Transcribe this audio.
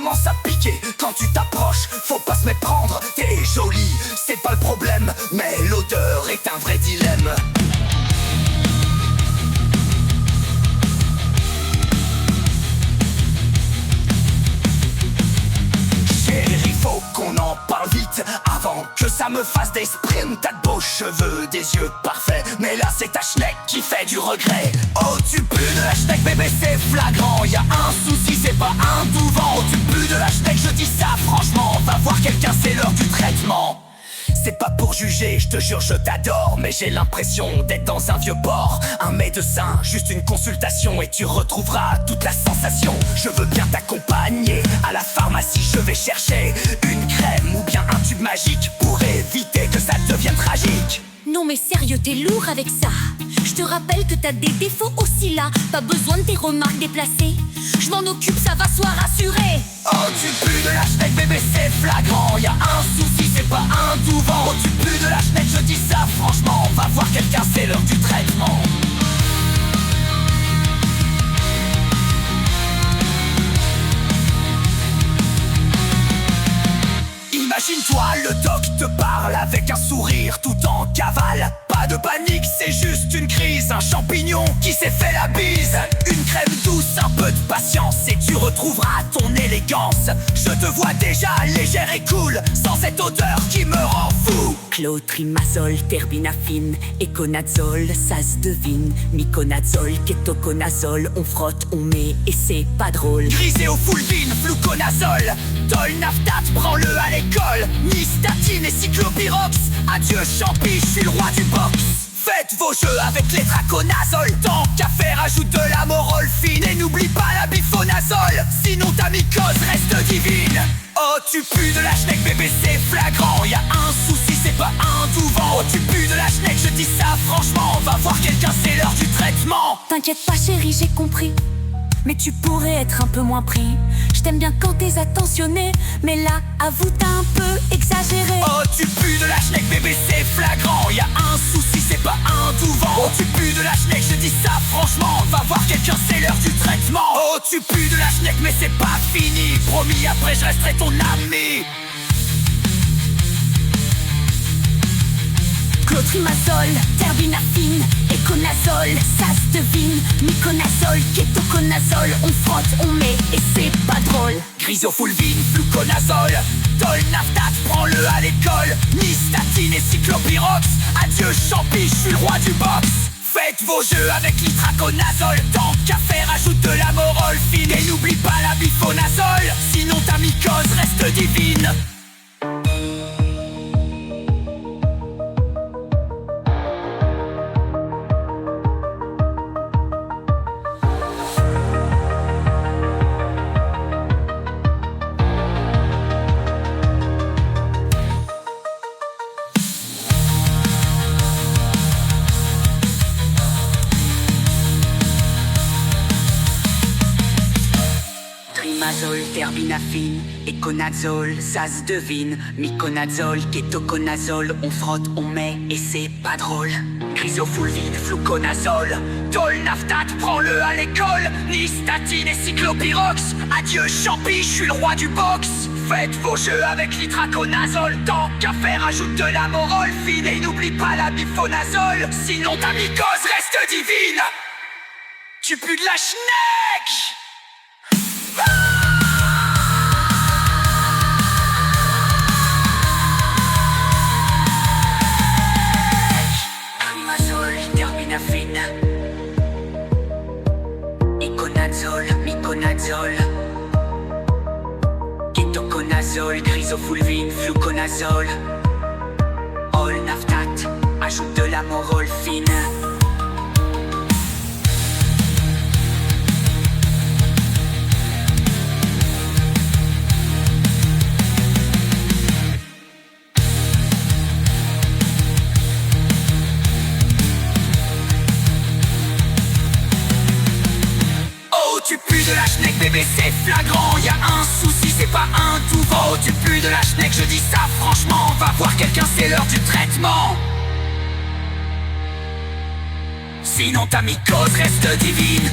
commence à piquer quand tu t'approches. Faut pas se méprendre, t'es jolie, c'est pas le problème, mais l'odeur est un vrai dilemme. Chérie, faut qu'on en parle vite avant que ça me fasse des sprints. T'as de beaux cheveux, des yeux parfaits, mais là c'est ta schneck qui fait du regret. Oh, tu pues de la schneck, bébé, c'est flagrant. Y'a un souci, c'est pas un tout vent. Oh, tu pues de la schneck, je dis ça franchement. Va voir quelqu'un, c'est l'heure du traitement. C'est pas pour juger, je te jure je t'adore, mais j'ai l'impression d'être dans un vieux port. Un médecin, juste une consultation et tu retrouveras toute la sensation. Je veux bien t'accompagner à la pharmacie, je vais chercher une crème ou bien un tube magique pour éviter que ça devienne tragique. Non mais sérieux, t'es lourd avec ça. Je te rappelle que t'as des défauts aussi là. Pas besoin de tes remarques déplacées. Je m'en occupe, ça va, sois rassuré. Oh, tu pues de la schneck, bébé, c'est flagrant. Y'a un souci, c'est pas un tout vent. Oh, tu pues de la schneck, je dis ça franchement. Va voir quelqu'un, c'est l'heure du traitement. Imagine-toi, le doc te parle avec un sourire tout en cavale. Pas de panique, c'est juste une crise, un champignon qui s'est fait la bise. Une crème douce, un peu de patience et tu retrouveras ton élégance. Je te vois déjà légère et cool, sans cette odeur qui me rend fou. Clotrimazole, terbinafine, éconazole, ça se devine. Myconazole, kétoconazole, on frotte, on met et c'est pas drôle. Griséofulvine, fluconazole, tolnaftate, prends-le à l'école. Nystatine et cyclopyrox, adieu champi, je suis le roi du box. Faites vos jeux avec les traconazole. Tant qu'à faire, ajoute de la morolfine et n'oublie pas la bifonazole, sinon ta mycose reste divine. Oh, tu pues de la schneck, bébé, c'est flagrant. Y'a un souci, c'est pas un tout vent. Oh, tu pues de la schneck, je dis ça franchement. Va voir quelqu'un, c'est l'heure du traitement. T'inquiète pas chérie, j'ai compris. Mais tu pourrais être un peu moins pris. Je t'aime bien quand t'es attentionné, mais là, avoue t'as un peu exagéré. Oh, tu pues de la schneck, bébé, c'est flagrant. Y'a un souci, c'est pas un tout vent. Oh, tu pues de la schneck, je dis ça franchement. Va voir quelqu'un, c'est l'heure du traitement. Oh, tu pues de la schneck, mais c'est pas fini. Promis, après je resterai ton ami. Clotrimazole, terbinafine, éconazole, ça se devine. Myconazole, kétoconazole, on frotte, on met et c'est pas drôle. Griséofulvine, fluconazole, tolnaftate, prends-le à l'école. Nystatine et cyclopyrox, adieu champi, je suis le roi du box. Faites vos jeux avec l'itraconazole. Tant qu'à faire, ajoute de la morolfine et n'oublie pas la bifonazole, sinon ta mycose reste divine. Trimazole, terbinafine, éconazole, ça se devine. Myconazole, kétoconazole, on frotte, on met et c'est pas drôle. Griséofulvine, fluconazole, tolnaftate, prends-le à l'école. Nystatine et cyclopyrox, adieu champi, je suis le roi du box. Faites vos jeux avec l'itraconazole. Tant qu'à faire, ajoute de la morolfine et n'oublie pas la bifonazole, sinon ta mycose reste divine. Tu pues de la schneck. Trimazole, terbinafine, éconazole, myconazole, kétoconazole, griséofulvine, fluconazole, olnaftate, ajoute de la morolfine. Tu pues de la schneck, bébé, c'est flagrant. Y'a un souci, c'est pas un tout vent. Oh, tu pues de la schneck, je dis ça franchement. Va voir quelqu'un, c'est l'heure du traitement. Sinon ta mycose reste divine.